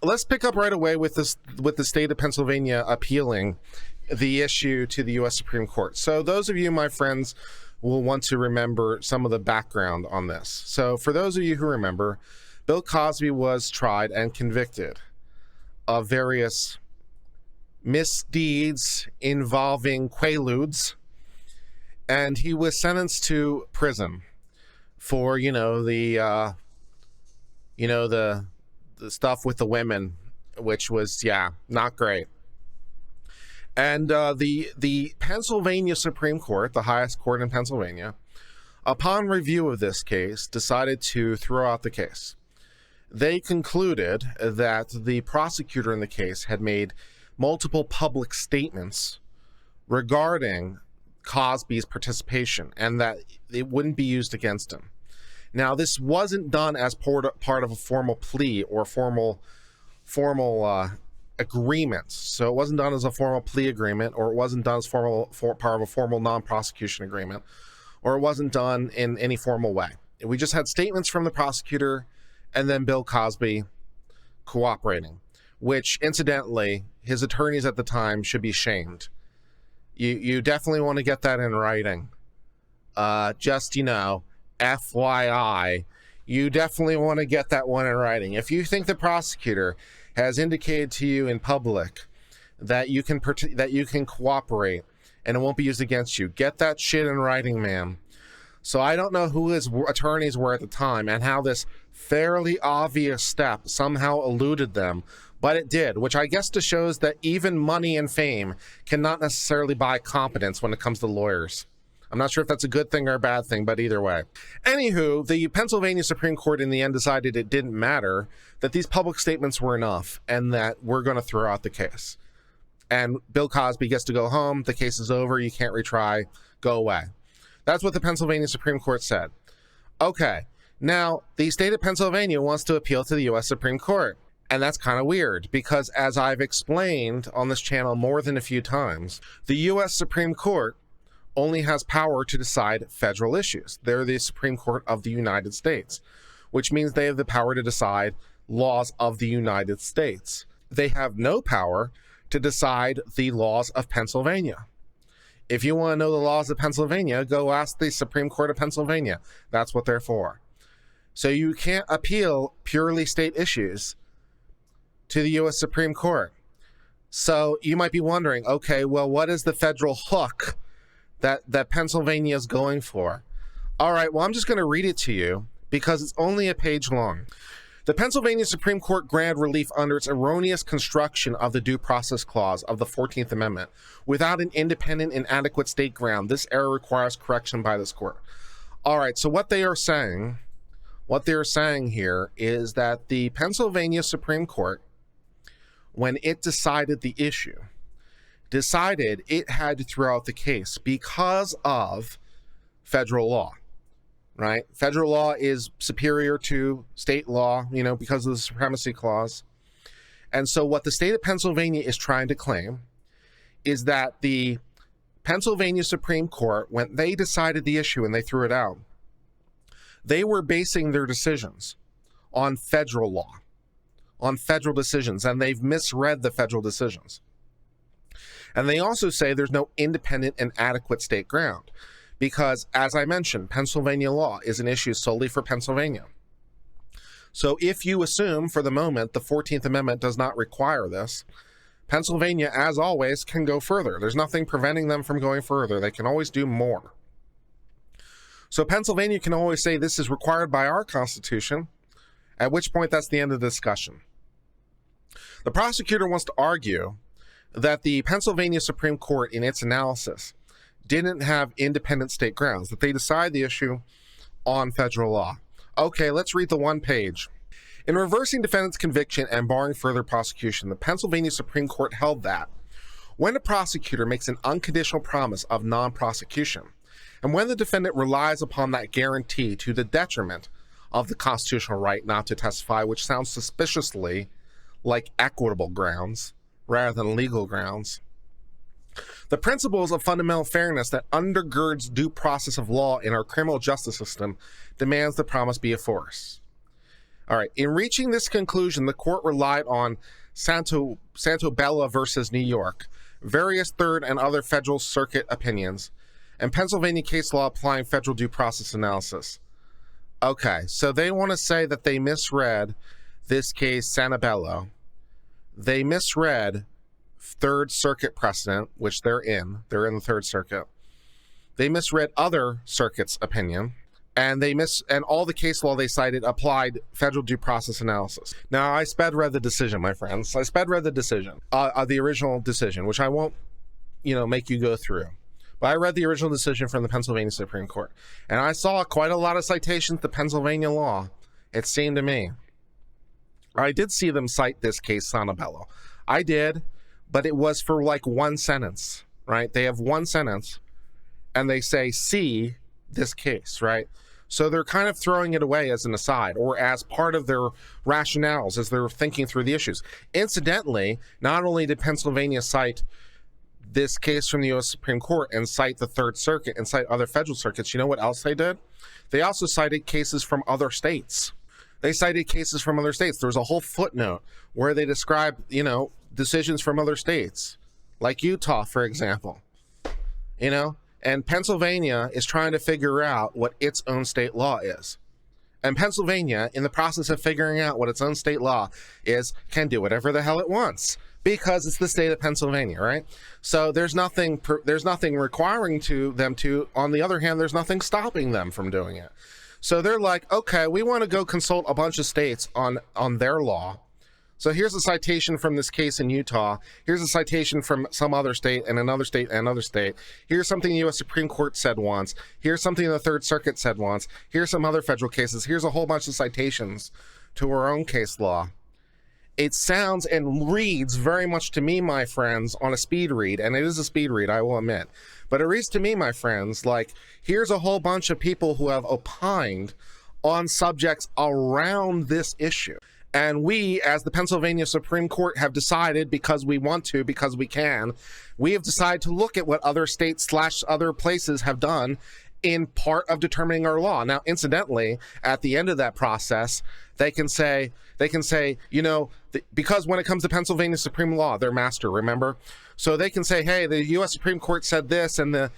let's pick up right away with this, with the state of Pennsylvania appealing the issue to the U.S. Supreme Court. So those of you, my friends, will want to remember some of the background on this. So for those of you who remember, Bill Cosby was tried and convicted of various misdeeds involving Quaaludes, and he was sentenced to prison for, the stuff with the women, which was, not great. And the Pennsylvania Supreme Court, the highest court in Pennsylvania, upon review of this case, decided to throw out the case. They concluded that the prosecutor in the case had made multiple public statements regarding Cosby's participation and that it wouldn't be used against him. Now, this wasn't done as part of a formal plea or formal agreement. So it wasn't done as a formal plea agreement, or it wasn't done as part of a formal non-prosecution agreement, or it wasn't done in any formal way. We just had statements from the prosecutor and then Bill Cosby cooperating, which incidentally, his attorneys at the time should be shamed. You definitely want to get that in writing. Just, FYI, you definitely want to get that one in writing. If you think the prosecutor has indicated to you in public that you can cooperate and it won't be used against you, get that shit in writing, ma'am. So I don't know who his attorneys were at the time and how this fairly obvious step somehow eluded them, but it did, which I guess just shows that even money and fame cannot necessarily buy competence when it comes to lawyers. I'm not sure if that's a good thing or a bad thing, but either way. Anywho, the Pennsylvania Supreme Court in the end decided it didn't matter, that these public statements were enough, and that we're going to throw out the case. And Bill Cosby gets to go home, the case is over, you can't retry, go away. That's what the Pennsylvania Supreme Court said. Okay, now the state of Pennsylvania wants to appeal to the U.S. Supreme Court. And that's kind of weird because, as I've explained on this channel more than a few times, the U.S. Supreme Court only has power to decide federal issues. They're the Supreme Court of the United States, which means they have the power to decide laws of the United States. They have no power to decide the laws of Pennsylvania. If you want to know the laws of Pennsylvania, go ask the Supreme Court of Pennsylvania. That's what they're for. So you can't appeal purely state issues to the U.S. Supreme Court. So you might be wondering, okay, well, what is the federal hook that Pennsylvania is going for? All right, well, I'm just going to read it to you because it's only a page long. The Pennsylvania Supreme Court granted relief under its erroneous construction of the Due Process Clause of the 14th Amendment without an independent and adequate state ground. This error requires correction by this court. All right, so what they're saying here is that the Pennsylvania Supreme Court, when it decided the issue, decided it had to throw out the case because of federal law. Right? Federal law is superior to state law, because of the Supremacy Clause. And so what the state of Pennsylvania is trying to claim is that the Pennsylvania Supreme Court, when they decided the issue and they threw it out, they were basing their decisions on federal law, on federal decisions, and they've misread the federal decisions. And they also say there's no independent and adequate state ground. Because, as I mentioned, Pennsylvania law is an issue solely for Pennsylvania. So if you assume, for the moment, the 14th Amendment does not require this, Pennsylvania, as always, can go further. There's nothing preventing them from going further. They can always do more. So Pennsylvania can always say this is required by our Constitution, at which point that's the end of the discussion. The prosecutor wants to argue that the Pennsylvania Supreme Court, in its analysis, didn't have independent state grounds, that they decide the issue on federal law. Okay, let's read the one page. In reversing defendant's conviction and barring further prosecution, the Pennsylvania Supreme Court held that when a prosecutor makes an unconditional promise of non-prosecution, and when the defendant relies upon that guarantee to the detriment of the constitutional right not to testify, which sounds suspiciously like equitable grounds rather than legal grounds, the principles of fundamental fairness that undergirds due process of law in our criminal justice system demands the promise be enforced. All right. In reaching this conclusion, the court relied on Santobella versus New York, various third and other federal circuit opinions, and Pennsylvania case law applying federal due process analysis. Okay, so they want to say that they misread this case, Santabello. They misread Third Circuit precedent, which they're in the Third Circuit. They misread other circuits' opinion, and and all the case law they cited applied federal due process analysis. Now, I sped read the decision, my friends. I sped read the decision, the original decision, which I won't, make you go through. But I read the original decision from the Pennsylvania Supreme Court, and I saw quite a lot of citations to Pennsylvania law, it seemed to me. I did see them cite this case, Santabello. I did, but it was for like one sentence, right? They have one sentence, and they say, see this case, right? So they're kind of throwing it away as an aside or as part of their rationales as they're thinking through the issues. Incidentally, not only did Pennsylvania cite this case from the U.S. Supreme Court and cite the Third Circuit and cite other federal circuits, you know what else they did? They also cited cases from other states. They cited cases from other states. There was a whole footnote where they described, decisions from other states, like Utah, for example, And Pennsylvania is trying to figure out what its own state law is. And Pennsylvania, in the process of figuring out what its own state law is, can do whatever the hell it wants because it's the state of Pennsylvania, right? So there's nothing requiring them to. On the other hand, there's nothing stopping them from doing it. So they're like, okay, we want to go consult a bunch of states on their law. So here's a citation from this case in Utah. Here's a citation from some other state and another state and another state. Here's something the U.S. Supreme Court said once. Here's something the Third Circuit said once. Here's some other federal cases. Here's a whole bunch of citations to our own case law. It sounds and reads very much to me, my friends, on a speed read, and it is a speed read, I will admit. But it reads to me, my friends, like here's a whole bunch of people who have opined on subjects around this issue. And we, as the Pennsylvania Supreme Court, have decided, because we want to, because we can, we have decided to look at what other states / other places have done in part of determining our law. Now, incidentally, at the end of that process, they can say, because when it comes to Pennsylvania Supreme law, they're master, remember? So they can say, hey, the U.S. Supreme Court said this, and the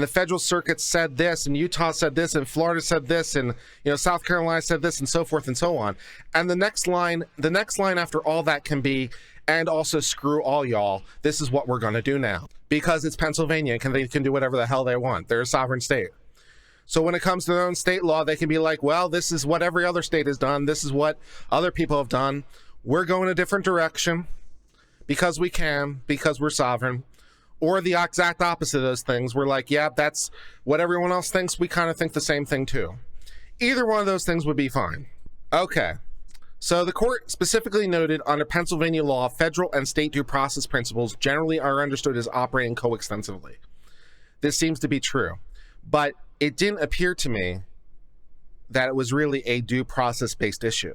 federal circuit said this, and Utah said this, and Florida said this, and South Carolina said this, and so forth and so on. And the next line after all that can be, and also screw all y'all, this is what we're going to do now. Because it's Pennsylvania, and they can do whatever the hell they want. They're a sovereign state. So when it comes to their own state law, they can be like, well, this is what every other state has done. This is what other people have done. We're going a different direction because we can, because we're sovereign. Or the exact opposite of those things. We're like, yeah, that's what everyone else thinks. We kind of think the same thing too. Either one of those things would be fine. Okay. So the court specifically noted under Pennsylvania law, federal and state due process principles generally are understood as operating coextensively. This seems to be true. But it didn't appear to me that it was really a due process-based issue.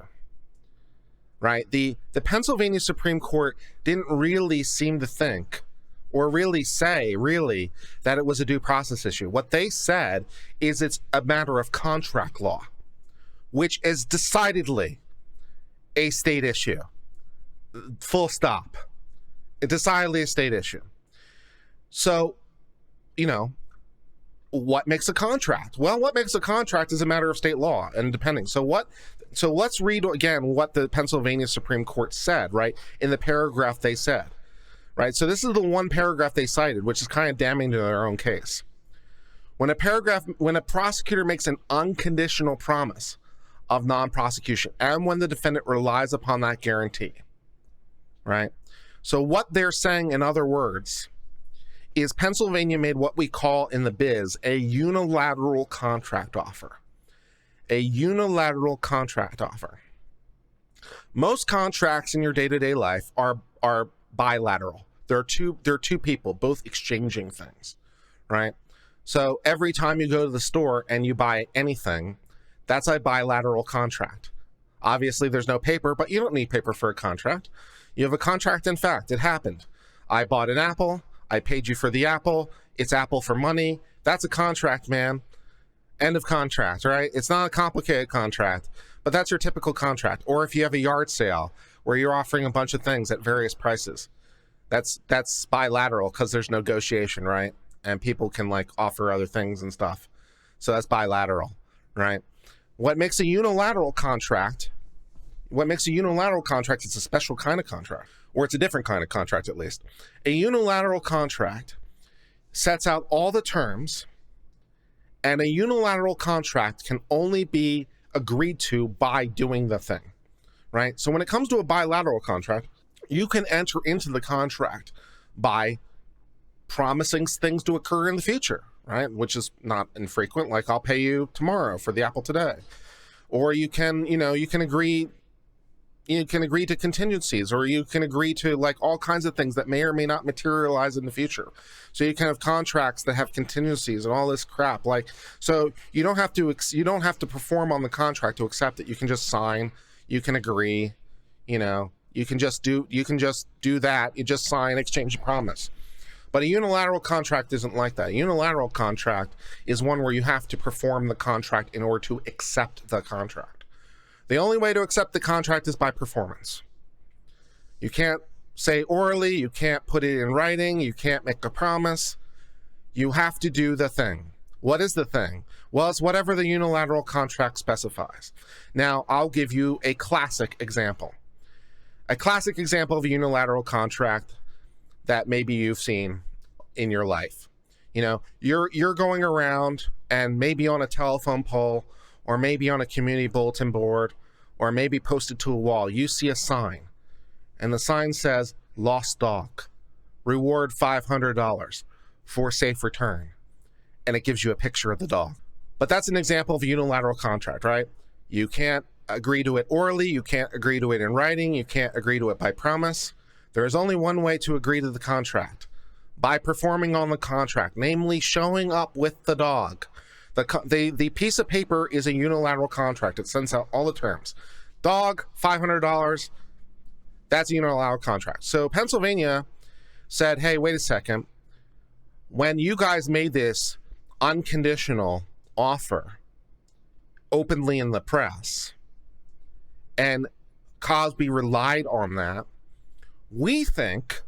Right? The Pennsylvania Supreme Court didn't really seem to think or really say, that it was a due process issue. What they said is it's a matter of contract law, which is decidedly a state issue. Full stop. It's decidedly a state issue. So, what makes a contract? Well, what makes a contract is a matter of state law and depending. So let's read again what the Pennsylvania Supreme Court said, right? In the paragraph they said. Right, so this is the one paragraph they cited, which is kind of damning to their own case. When a prosecutor makes an unconditional promise of non-prosecution, and when the defendant relies upon that guarantee, right? So what they're saying, in other words, is Pennsylvania made what we call in the biz a unilateral contract offer. A unilateral contract offer. Most contracts in your day-to-day life are bilateral. There are two people both exchanging things, right? So every time you go to the store and you buy anything, that's a bilateral contract. Obviously, there's no paper, but you don't need paper for a contract. You have a contract in fact. It happened. I bought an apple. I paid you for the apple. It's apple for money. That's a contract, man. End of contract, right? It's not a complicated contract. But that's your typical contract. Or if you have a yard sale where you're offering a bunch of things at various prices, that's bilateral because there's negotiation, right? And people can like offer other things and stuff. So that's bilateral, right? What makes a unilateral contract? It's a special kind of contract, or it's a different kind of contract at least. A unilateral contract sets out all the terms, and a unilateral contract can only be agreed to by doing the thing, right? So when it comes to a bilateral contract, you can enter into the contract by promising things to occur in the future, right? Which is not infrequent, like I'll pay you tomorrow for the apple today. Or you can agree to contingencies, or you can agree to like all kinds of things that may or may not materialize in the future. So you can have contracts that have contingencies and all this crap. Like, so you don't have to perform on the contract to accept it. You can just sign, you can agree, you can just do that. You just sign, exchange, and promise. But a unilateral contract isn't like that. A unilateral contract is one where you have to perform the contract in order to accept the contract. The only way to accept the contract is by performance. You can't say orally, you can't put it in writing, you can't make a promise. You have to do the thing. What is the thing? Well, it's whatever the unilateral contract specifies. Now, I'll give you a classic example. A classic example of a unilateral contract that maybe you've seen in your life. You're going around and maybe on a telephone pole, or maybe on a community bulletin board, or maybe posted to a wall, you see a sign, and the sign says, "Lost dog, reward $500 for safe return," and it gives you a picture of the dog. But that's an example of a unilateral contract, right? You can't agree to it orally, you can't agree to it in writing, you can't agree to it by promise. There is only one way to agree to the contract: by performing on the contract, namely showing up with the dog. The piece of paper is a unilateral contract. It sends out all the terms. Dog, $500. That's a unilateral contract. So Pennsylvania said, hey, wait a second. When you guys made this unconditional offer openly in the press, and Cosby relied on that, we think,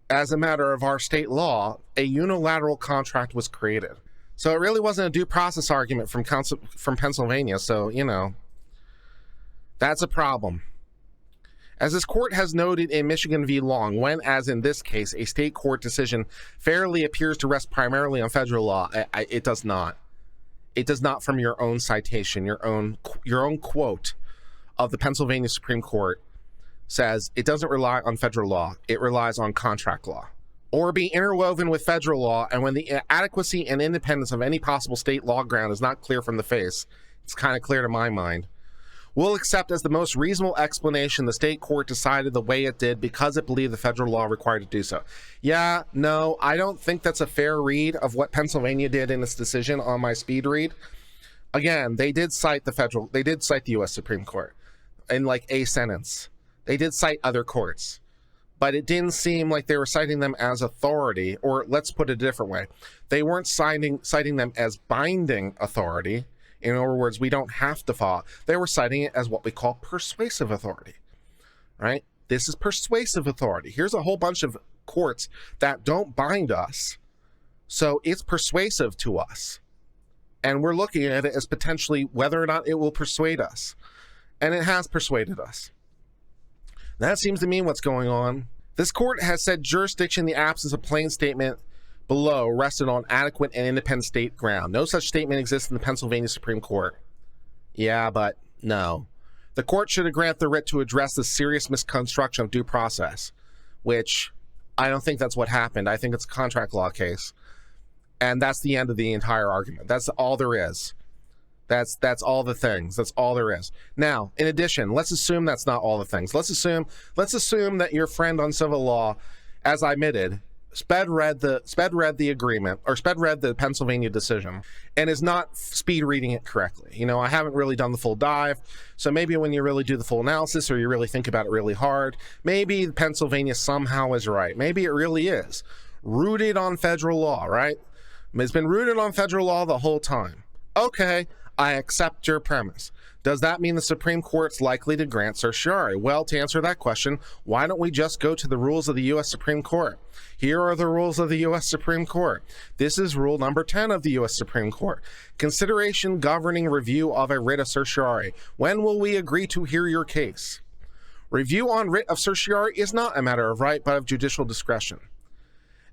as a matter of our state law, a unilateral contract was created. So it really wasn't a due process argument from Pennsylvania. So, that's a problem. As this court has noted in Michigan v. Long, when, as in this case, a state court decision fairly appears to rest primarily on federal law, it does not. It does not from your own citation, your own quote of the Pennsylvania Supreme Court says it doesn't rely on federal law. It relies on contract law, or be interwoven with federal law. And when the adequacy and independence of any possible state law ground is not clear from the face, it's kind of clear to my mind, we'll accept as the most reasonable explanation the state court decided the way it did because it believed the federal law required to do so. Yeah, no, I don't think that's a fair read of what Pennsylvania did in its decision on my speed read. Again, they did cite the U.S. Supreme Court in like a sentence. They did cite other courts, but it didn't seem like they were citing them as authority, or let's put it a different way. They weren't citing them as binding authority. In other words, we don't have to follow. They were citing it as what we call persuasive authority, right? This is persuasive authority. Here's a whole bunch of courts that don't bind us, so it's persuasive to us. And we're looking at it as potentially whether or not it will persuade us. And it has persuaded us. That seems to mean what's going on. This court has said jurisdiction in the absence of plain statement below rested on adequate and independent state ground. No such statement exists in the Pennsylvania Supreme Court. Yeah, but no. The court should have granted the writ to address the serious misconstruction of due process, which I don't think that's what happened. I think it's a contract law case. And that's the end of the entire argument. That's all there is. That's all the things. That's all there is. Now, in addition, let's assume that's not all the things. Let's assume that your friend on civil law, as I admitted, sped read the agreement, or sped read the Pennsylvania decision, and is not speed reading it correctly. I haven't really done the full dive, so maybe when you really do the full analysis, or you really think about it really hard, maybe Pennsylvania somehow is right. Maybe it really is rooted on federal law, right? It's been rooted on federal law the whole time. Okay, I accept your premise. Does that mean the Supreme Court's likely to grant certiorari? Well, to answer that question, why don't we just go to the rules of the U.S. Supreme Court? Here are the rules of the U.S. Supreme Court. This is rule number 10 of the U.S. Supreme Court. Consideration governing review of a writ of certiorari. When will we agree to hear your case? Review on writ of certiorari is not a matter of right, but of judicial discretion.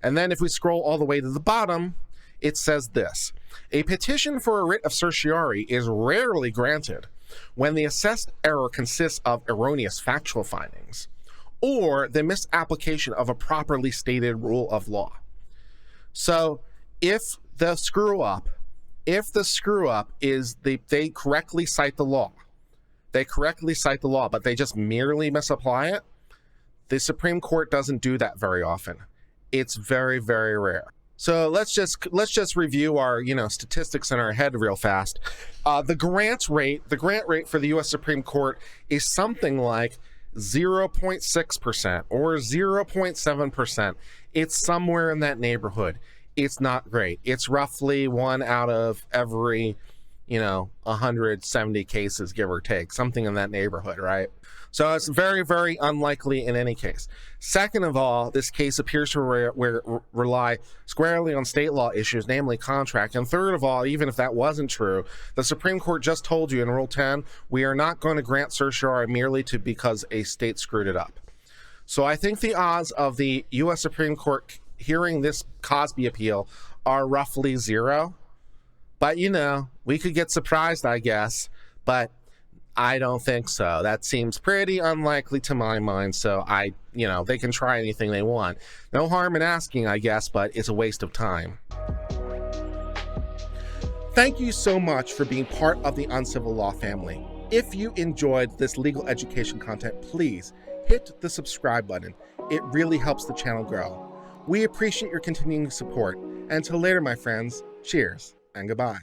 And then if we scroll all the way to the bottom, it says this: a petition for a writ of certiorari is rarely granted when the assessed error consists of erroneous factual findings or the misapplication of a properly stated rule of law. So if the screw up is they correctly cite the law, but they just merely misapply it, the Supreme Court doesn't do that very often. It's very, very rare. So let's just review our statistics in our head real fast. The grant rate for the U.S. Supreme Court is something like 0.6% or 0.7%. It's somewhere in that neighborhood. It's not great. It's roughly 1 out of every 170 cases, give or take, something in that neighborhood, right? So it's very, very unlikely in any case. Second of all, this case appears to rely squarely on state law issues, namely contract. And third of all, even if that wasn't true, the Supreme Court just told you in Rule 10, we are not going to grant certiorari merely because a state screwed it up. So I think the odds of the U.S. Supreme Court hearing this Cosby appeal are roughly 0. But, we could get surprised, I guess. But I don't think so. That seems pretty unlikely to my mind. So they can try anything they want. No harm in asking, I guess, but it's a waste of time. Thank you so much for being part of the Uncivil Law family. If you enjoyed this legal education content, please hit the subscribe button. It really helps the channel grow. We appreciate your continuing support. Until later, my friends, cheers and goodbye.